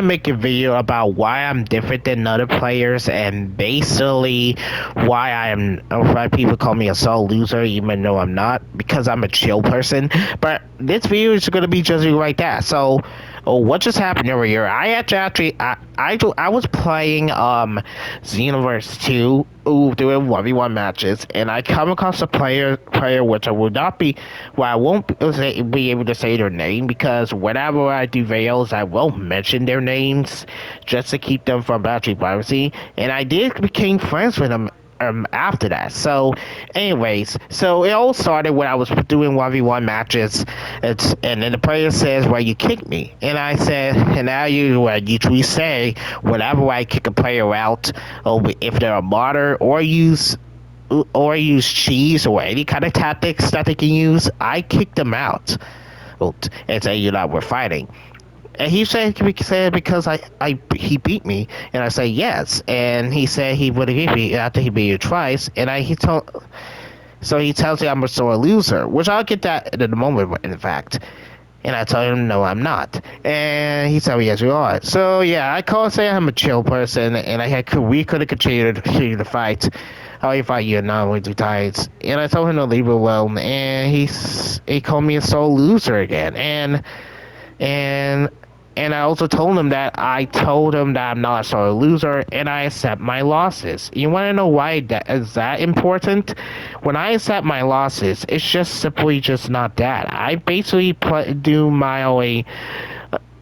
to make a video about why I'm different than other players and basically why people call me a sole loser even though I'm not because I'm a chill person. But this video is going to be just like that. So, what just happened over here? I was playing XENOVERSE 2 doing 1v1 matches, and I come across a player which I will not be, well, I won't be able to say their name because whenever I do videos, I won't mention their names just to keep them from battery privacy. And I did became friends with them after that. So, anyways, so it all started when I was doing 1v1 matches. And then the player says, "Well, you kicked me," and I said, and now you usually say whenever I kick a player out, or if they're a modder or use cheese or any kind of tactics that they can use, I kick them out. And say, we're fighting. And he said because he beat me, and I said yes, and he said he would beat me after he beat you twice, and he tells me I'm a sore loser, which I'll get that in a moment, in fact. And I told him no, I'm not, and he said yes, you are. So yeah, I call say I'm a chill person, and we could have continued the fight. How you fight you not only 2 times, and I told him to leave it alone, and he called me a sore loser again, and I also told him that I'm not a sore loser and I accept my losses. You want to know why that is that important? When I accept my losses, it's just simply just not that. I basically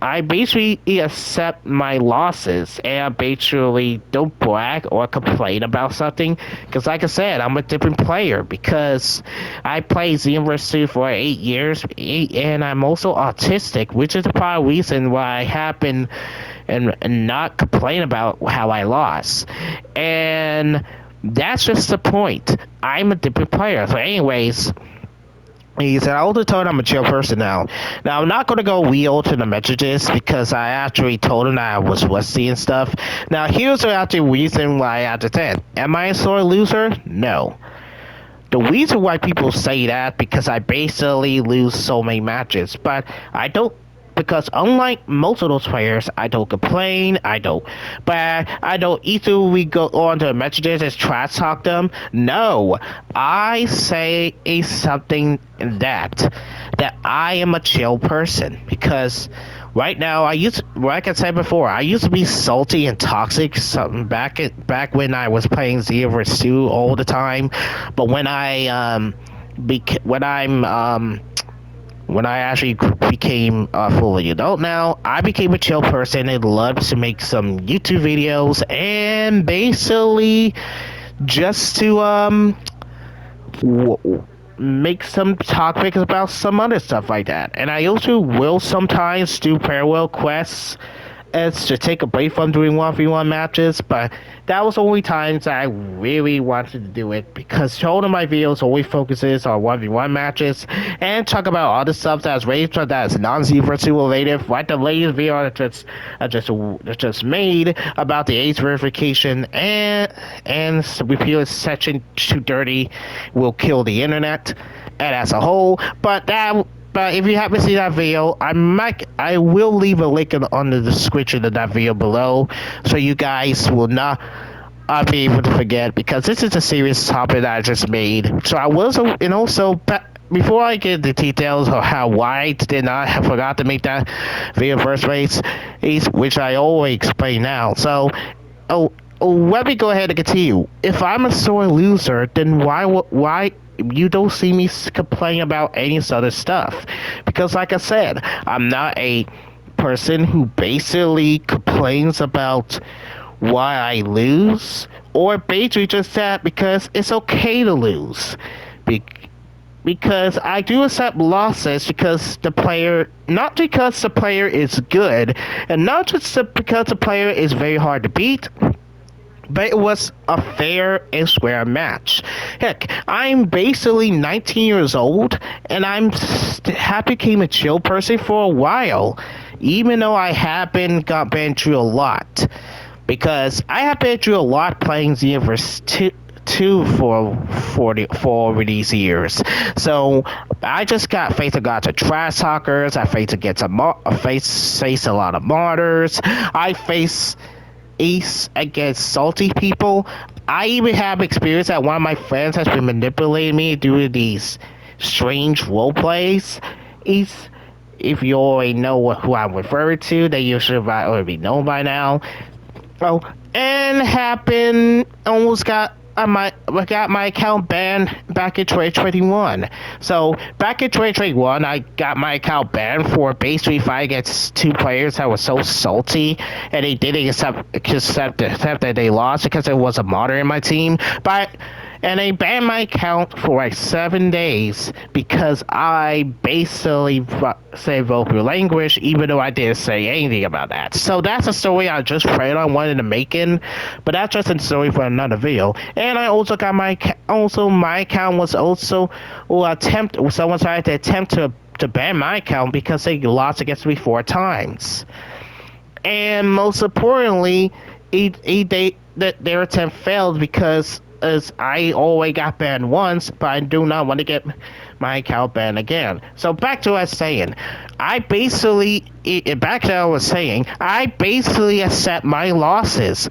I basically accept my losses and I basically don't brag or complain about something because like I said, I'm a different player because I played XENOVERSE 2 for 8 years and I'm also autistic, which is the part of the reason why I have been and not complain about how I lost. And that's just the point. I'm a different player. So anyways, he said, I also told him I'm a chill person now. Now, I'm not going to go wheel to the messages because I actually told him that I was rusty and stuff. Now, here's the actual reason why I had to say it. Am I a sore loser? No. The reason why people say that because I basically lose so many matches, but I don't. Because unlike most of those players, I don't complain, but I don't easily go on to the messages and trash talk them. No, I say something that I am a chill person because right now like I said before, I used to be salty and toxic something back when I was playing XENOVERSE 2 all the time, but when I actually became a fully adult now, I became a chill person and loves to make some YouTube videos and basically just to make some topics about some other stuff like that. And I also will sometimes do parallel quests as to take a break from doing 1v1 matches, but that was only times I really wanted to do it because all of my videos always focuses on 1v1 matches and talk about other stuff that's raised that's non-XENOVERSE related, like the latest video I just made about the age verification and repeal section 230 will kill the internet and as a whole, but if you haven't seen that video, I will leave a link on the description of that video below, so you guys will not be able to forget because this is a serious topic that I just made. So I was, and also before I get the details of why I did not forgot to make that video first place, which I always explain now. So, let me go ahead and continue. If I'm a sore loser, then why? You don't see me complain about any other stuff because like I said, I'm not a person who basically complains about why I lose or basically just that because it's okay to lose because I do accept losses because not because the player is good and not just because the player is very hard to beat, but it was a fair and square match. Heck, I'm basically 19 years old, and I became a chill person for a while, even though I have been through a lot. Because I have been through a lot playing XENOVERSE too for over these years. So I just got faced against trash talkers. I faced against face a lot of martyrs. I face ace against salty people. I even have experience that one of my friends has been manipulating me due to these strange role plays. Ace, if you already know who I'm referring to, then you should already know by now. Oh, and happened almost got my account banned back in 2021. So back in 2021, I got my account banned for basically fighting against two players that were so salty, and they didn't accept that they lost because there was a modder in my team. But and they banned my account for like 7 days because I basically say vulgar language, even though I didn't say anything about that. So that's a story I just prayed on wanting to make in, but that's just a story for another video. And I also got my account was also someone tried to attempt to ban my account because they lost against me 4 times. And most importantly, their attempt failed because as I always got banned once, but I do not want to get my account banned again. So back to what I was saying. I basically accept my losses.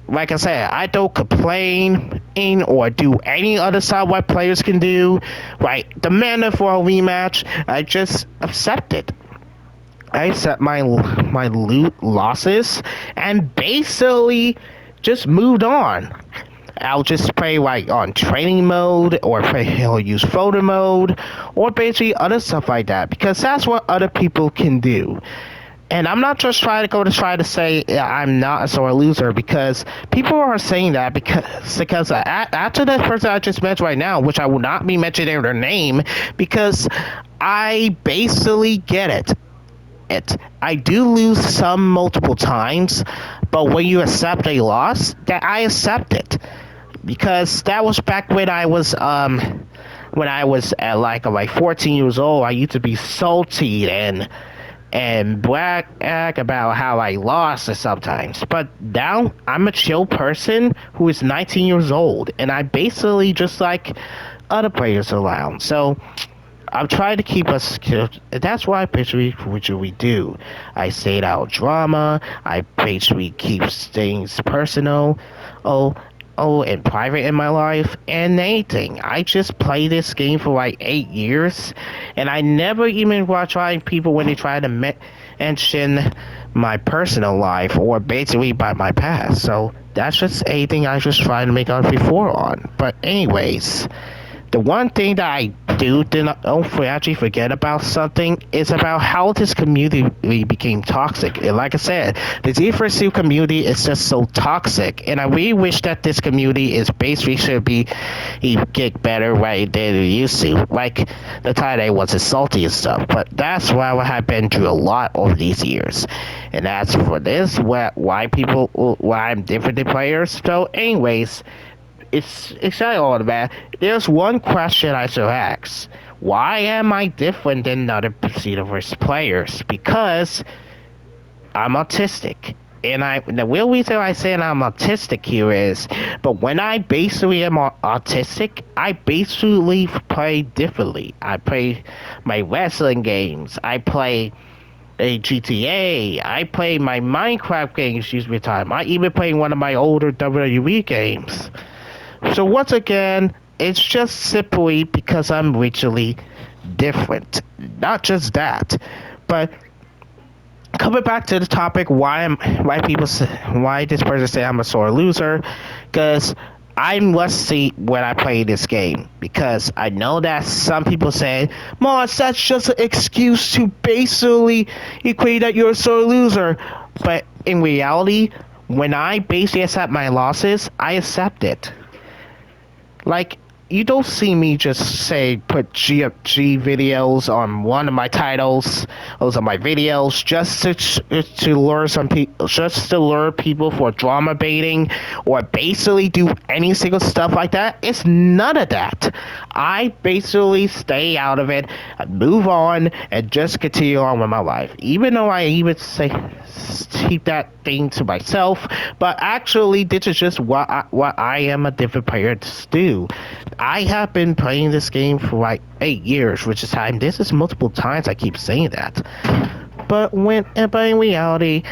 Like I said, I don't complain or do any other stuff what players can do. Right, demand for a rematch. I just accept it. I accept my losses and basically just moved on. I'll just play like on training mode or use photo mode or basically other stuff like that because that's what other people can do. And I'm not just trying to say I'm not a sore loser because people are saying that because after the person I just mentioned right now, which I will not be mentioning their name because I basically get it. I do lose some multiple times, but when you accept a loss, that I accept it. Because that was back when I was at like 14 years old. I used to be salty and brag about how I lost sometimes. But now I'm a chill person who is 19 years old, and I basically just like other players around. So I'm trying to keep us. That's why I basically we do. I say it out drama. I basically keep things personal. And private in my life and anything. I just play this game for like 8 years, and I never even watch people when they try to mention my personal life or basically by my past. So that's just anything I just try to make up before on. But anyways, the one thing that I don't actually forget about something is about how this community became toxic. And like I said, the D42 community is just so toxic, and I really wish that this community is basically should be get better right than it used to. Like the time I was salty and stuff, but that's why I have been through a lot over these years, and that's for this why I'm different than players. So, anyways. It's not all that. There's one question I should ask. Why am I different than other XENOVERSE players? Because I'm autistic. And the real reason I say I'm autistic here is, but when I basically am autistic, I basically play differently. I play my wrestling games. I play a GTA. I play my Minecraft games, use my time. I even play one of my older WWE games. So once again, it's just simply because I'm regionally different. Not just that, but coming back to the topic, why this person say I'm a sore loser, because I must see when I play this game, because I know that some people say, Moss, that's just an excuse to basically equate that you're a sore loser. But in reality, when I basically accept my losses, I accept it. Like, you don't see me just say put GFG videos on one of my titles, those are my videos, just to lure some people, just to lure people for drama baiting, or basically do any single stuff like that. It's none of that. I basically stay out of it, move on, and just continue on with my life. Even though I even say keep that thing to myself, but actually this is just what I am a different player to do. I have been playing this game for like 8 years, which is time. This is multiple times I keep saying that. But in reality,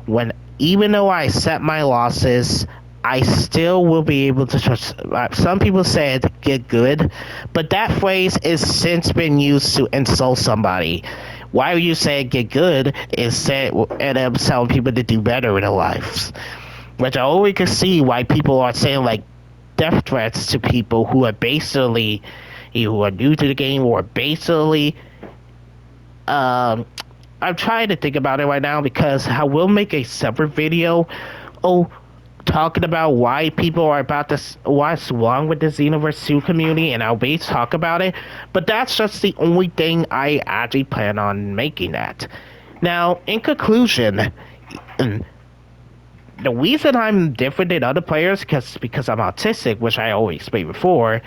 when even though I accept my losses, I still will be able to trust. Some people said get good, but that phrase is since been used to insult somebody. Why would you say get good instead and I'm telling people to do better in their lives? Which I always can see why people are saying like death threats to people who are basically who are new to the game, or basically I'm trying to think about it right now because I will make a separate video talking about why people are about this, what's wrong with the Xenoverse 2 community, and I'll talk about it, but that's just the only thing I actually plan on making that. Now, in conclusion, the reason I'm different than other players because I'm autistic, which I always explained before,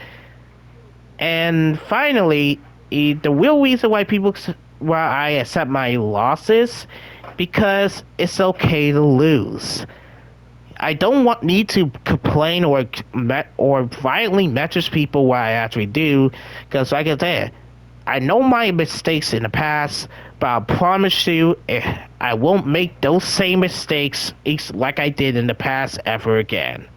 and finally, the real reason why I accept my losses, because it's okay to lose. I don't need to complain or violently message people what I actually do, because like I said, I know my mistakes in the past, but I promise you, I won't make those same mistakes like I did in the past ever again.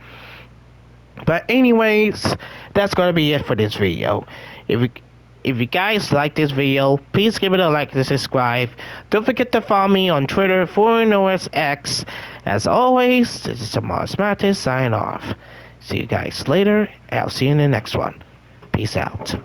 But anyways, that's gonna be it for this video. If you guys like this video, please give it a like and subscribe. Don't forget to follow me on Twitter, formerly known as X. As always, this is Tomorrow's Matis signing off. See you guys later, and I'll see you in the next one. Peace out.